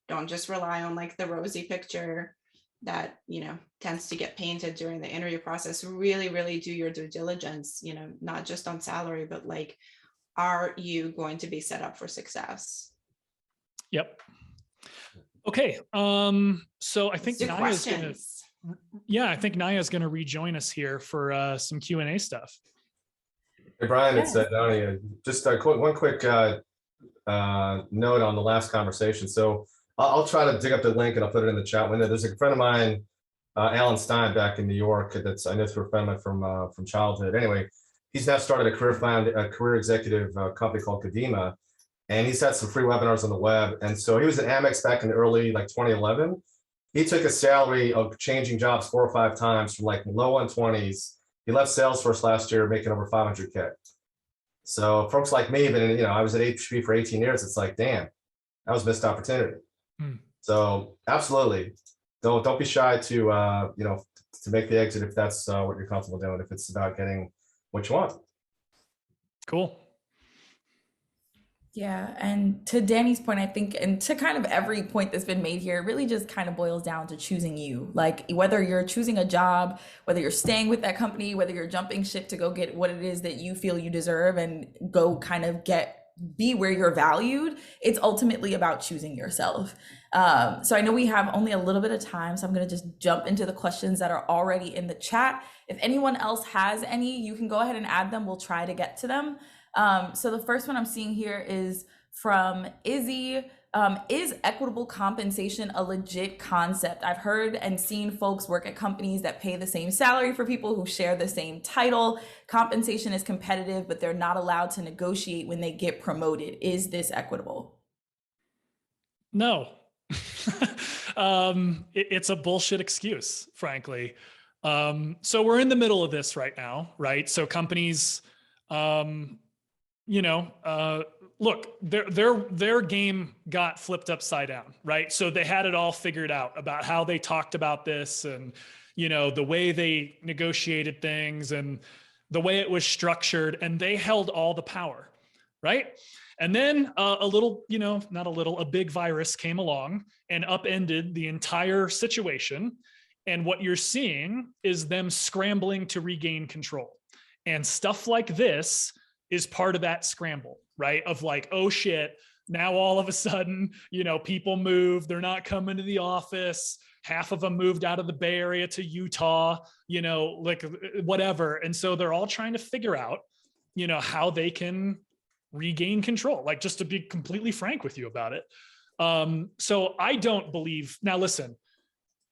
Don't just rely on like the rosy picture that, you know, tends to get painted during the interview process. Really, really do your due diligence, you know, not just on salary, but like, are you going to be set up for success? Yep. Okay. So I think Naya's going to rejoin us here for some Q&A stuff. Hey, Brian, it's Donnie. Just one quick note on the last conversation. So I'll try to dig up the link and I'll put it in the chat window. There's a friend of mine, Alan Stein, back in New York, that's I know through a friend of mine from childhood. Anyway, he's now started a career executive company called Kadima, and he's had some free webinars on the web. And so he was at Amex back in the early 2011. He took a salary of changing jobs 4 or 5 times from like low 120s. He left Salesforce last year making over 500K. So folks like me, but you know, I was at HP for 18 years. It's like, damn, that was a missed opportunity. So absolutely, don't be shy to you know, to make the exit if that's what you're comfortable doing. If it's about getting what you want. Cool. Yeah, and to Danny's point, I think, and to kind of every point that's been made here, it really just kind of boils down to choosing you. Like whether you're choosing a job, whether you're staying with that company, whether you're jumping ship to go get what it is that you feel you deserve and go kind of be where you're valued, it's ultimately about choosing yourself. So I know we have only a little bit of time, so I'm going to just jump into the questions that are already in the chat. If anyone else has any, you can go ahead and add them. We'll try to get to them. So the first one I'm seeing here is from Izzy. Is equitable compensation a legit concept? I've heard and seen folks work at companies that pay the same salary for people who share the same title. Compensation is competitive, but they're not allowed to negotiate when they get promoted. Is this equitable? No. It's a bullshit excuse, frankly. So we're in the middle of this right now, right? So companies, you know, look, their game got flipped upside down, right? So they had it all figured out about how they talked about this, and the way they negotiated things and the way it was structured, and they held all the power, right? And then a big virus came along and upended the entire situation. And what you're seeing is them scrambling to regain control. And stuff like this is part of that scramble, right? Of like, oh shit, now all of a sudden, people move, they're not coming to the office. Half of them moved out of the Bay Area to Utah, like whatever. And so they're all trying to figure out, how they can regain control, like just to be completely frank with you about it. So I don't believe, now listen,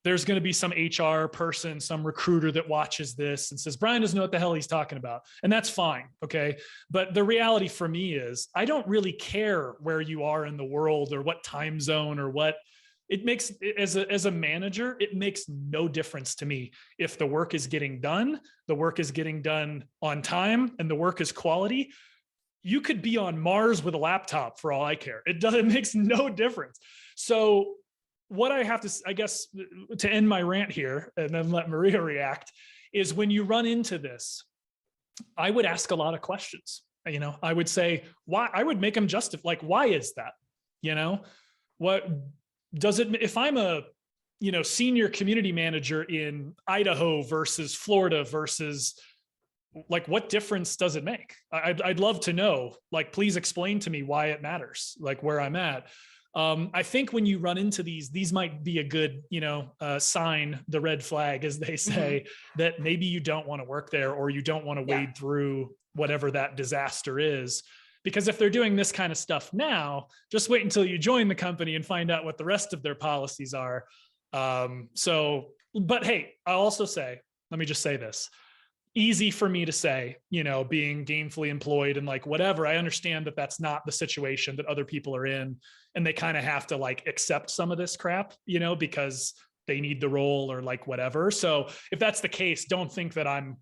there's going to be some HR person, some recruiter that watches this and says, Brian doesn't know what the hell he's talking about. And that's fine. Okay. But the reality for me is I don't really care where you are in the world or what time zone or what it makes. As a manager, it makes no difference to me if the work is getting done, the work is getting done on time, and the work is quality. You could be on Mars with a laptop for all I care. It makes no difference. So what I have to, I guess, to end my rant here and then let Maria react, is when you run into this, I would ask a lot of questions. I would say, why? I would make them justify, like, why is that? What does it, if I'm a, senior community manager in Idaho versus Florida versus, like, what difference does it make? I'd love to know, like, please explain to me why it matters, like where I'm at. I think when you run into these might be a good, sign, the red flag, as they say, that maybe you don't want to work there, or you don't want to wade through whatever that disaster is. Because if they're doing this kind of stuff now, just wait until you join the company and find out what the rest of their policies are. But hey, I'll also say, let me just say this. Easy for me to say, being gainfully employed and like whatever. I understand that that's not the situation that other people are in, and they kind of have to like accept some of this crap, because they need the role or like whatever. So if that's the case, don't think that I'm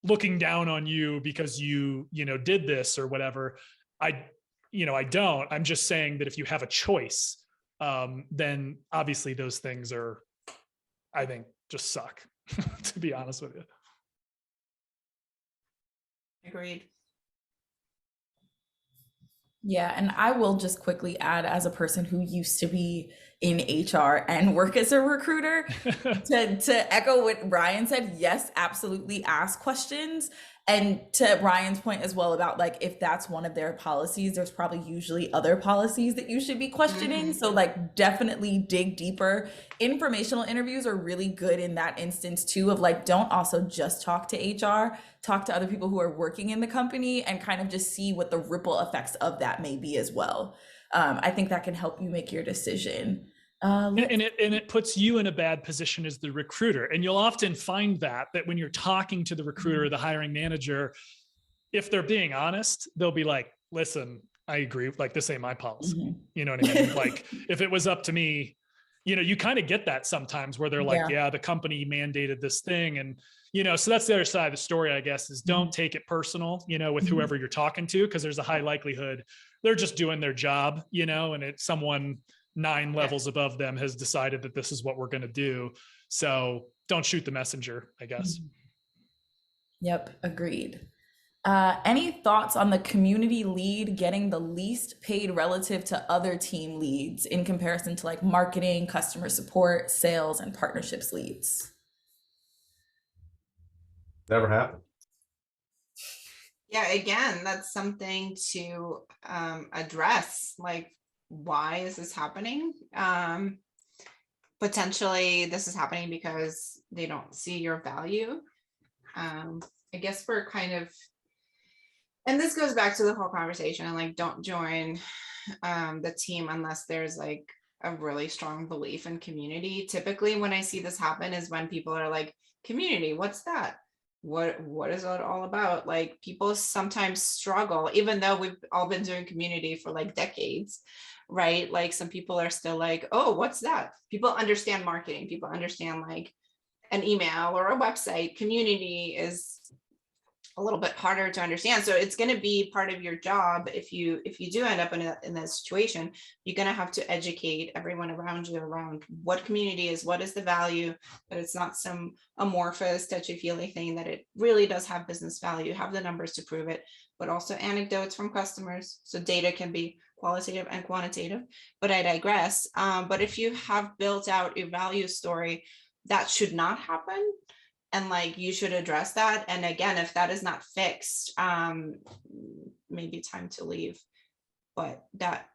looking down on you because you did this or whatever. I don't. I'm just saying that if you have a choice, then obviously those things are, I think, just suck, to be honest with you. Agreed. Yeah, and I will just quickly add, as a person who used to be in HR and work as a recruiter, to echo what Brian said, yes, absolutely ask questions. And to Brian's point as well about, like, if that's one of their policies, there's probably usually other policies that you should be questioning. So like, definitely dig deeper. Informational interviews are really good in that instance too, of like, don't also just talk to HR, talk to other people who are working in the company and kind of just see what the ripple effects of that may be as well. I think that can help you make your decision. And it puts you in a bad position as the recruiter. And you'll often find that when you're talking to the recruiter or the hiring manager, if they're being honest, they'll be like, listen, I agree. Like, this ain't my policy. You know what I mean? Like, if it was up to me, you kind of get that sometimes where they're like, yeah, the company mandated this thing. And, so that's the other side of the story, I guess, is don't take it personal, with whoever you're talking to, because there's a high likelihood they're just doing their job, and it's someone 9 levels above them has decided that this is what we're going to do. So don't shoot the messenger, I guess. Yep. Agreed. Any thoughts on the community lead getting the least paid relative to other team leads in comparison to like marketing, customer support, sales, and partnerships leads? Never happened. Yeah, again, that's something to address. Like, why is this happening? Potentially this is happening because they don't see your value. I guess we're kind of, and this goes back to the whole conversation, like, don't join the team unless there's like a really strong belief in community. Typically when I see this happen is when people are like, community, what's that? What is it all about? Like, people sometimes struggle, even though we've all been doing community for like decades, right? Like, some people are still like, oh, what's that? People understand marketing. People understand like an email or a website. Community is a little bit harder to understand. So it's going to be part of your job. If you do end up in that situation, you're going to have to educate everyone around you around what community is, what is the value, that it's not some amorphous, touchy-feely thing, that it really does have business value, have the numbers to prove it, but also anecdotes from customers. So data can be qualitative and quantitative, but I digress. But if you have built out a value story, that should not happen. And like, you should address that. And again, if that is not fixed, maybe time to leave. But that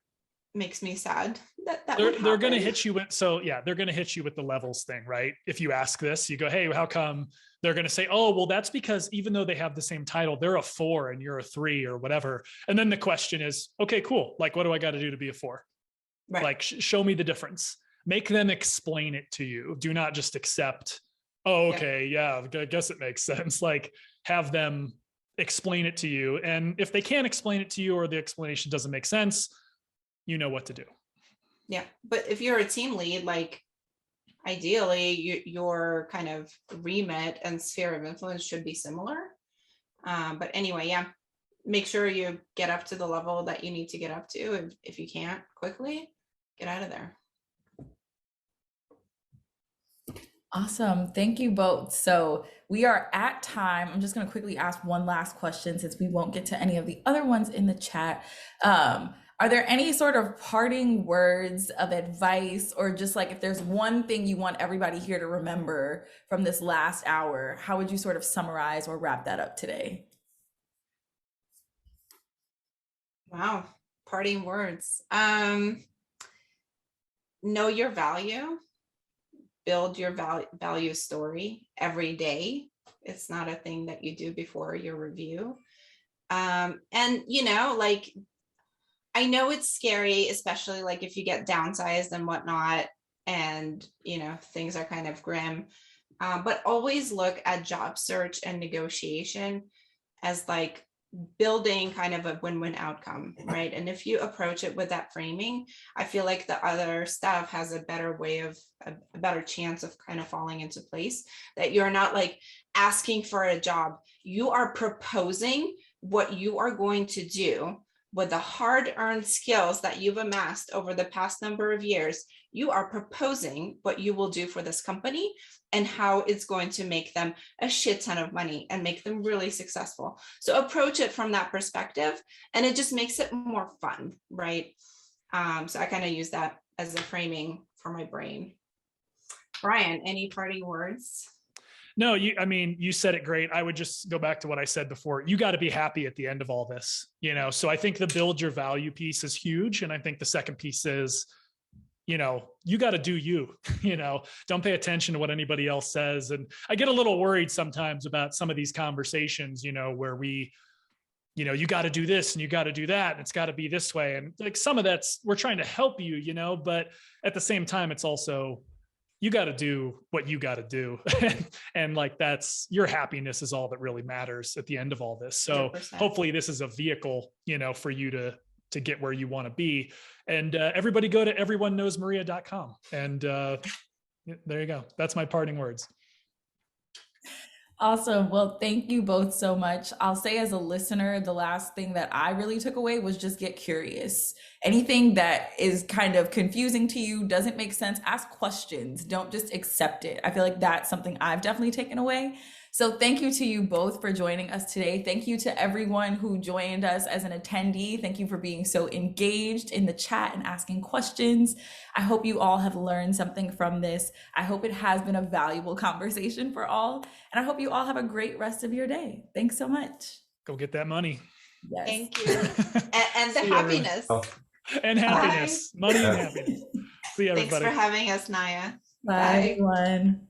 makes me sad that they're going to hit you with, they're going to hit you with the levels thing, right? If you ask this, you go, hey, how come? They're going to say, oh, well, that's because even though they have the same title, they're a 4 and you're a 3 or whatever. And then the question is, okay, cool. Like, what do I got to do to be a 4? Right. Like, show me the difference. Make them explain it to you. Do not just accept, oh, okay, yeah, I guess it makes sense. Like, have them explain it to you. And if they can't explain it to you, or the explanation doesn't make sense, you know what to do. Yeah. But if you're a team lead, like, ideally your kind of remit and sphere of influence should be similar. But anyway, yeah, make sure you get up to the level that you need to get up to. If you can't quickly, get out of there. Awesome. Thank you both. So we are at time. I'm just going to quickly ask one last question since we won't get to any of the other ones in the chat. Are there any sort of parting words of advice, or just like, if there's one thing you want everybody here to remember from this last hour, how would you sort of summarize or wrap that up today? Wow. Parting words. Know your value. Build your value story every day. It's not a thing that you do before your review. And, like, I know it's scary, especially like if you get downsized and whatnot, and, things are kind of grim, but always look at job search and negotiation as like building kind of a win-win outcome, right? And if you approach it with that framing, I feel like the other stuff has a better way of a better chance of kind of falling into place, that you're not like asking for a job. You are proposing what you are going to do with the hard-earned skills that you've amassed over the past number of years. You are proposing what you will do for this company and how it's going to make them a shit ton of money and make them really successful. So approach it from that perspective, and it just makes it more fun, right? So I kind of use that as a framing for my brain. Brian, any parting words? No, you said it great. I would just go back to what I said before. You got to be happy at the end of all this, So I think the build your value piece is huge. And I think the second piece is, you got to do you, don't pay attention to what anybody else says. And I get a little worried sometimes about some of these conversations, where we, you got to do this and you got to do that, and it's got to be this way. And like, some of that's, we're trying to help you, but at the same time, it's also, you got to do what you got to do. And like, that's, your happiness is all that really matters at the end of all this. So 100%. Hopefully this is a vehicle, for you to get where you want to be. And everybody go to everyoneknowsmaria.com. And there you go. That's my parting words. Awesome. Well, thank you both so much. I'll say, as a listener, the last thing that I really took away was just get curious. Anything that is kind of confusing to you, doesn't make sense, ask questions. Don't just accept it. I feel like that's something I've definitely taken away. So thank you to you both for joining us today. Thank you to everyone who joined us as an attendee. Thank you for being so engaged in the chat and asking questions. I hope you all have learned something from this. I hope it has been a valuable conversation for all. And I hope you all have a great rest of your day. Thanks so much. Go get that money. Yes. Thank you. and the happiness. And happiness. Bye. Money and happiness. See you, everybody. Thanks for having us, Naya. Bye, everyone.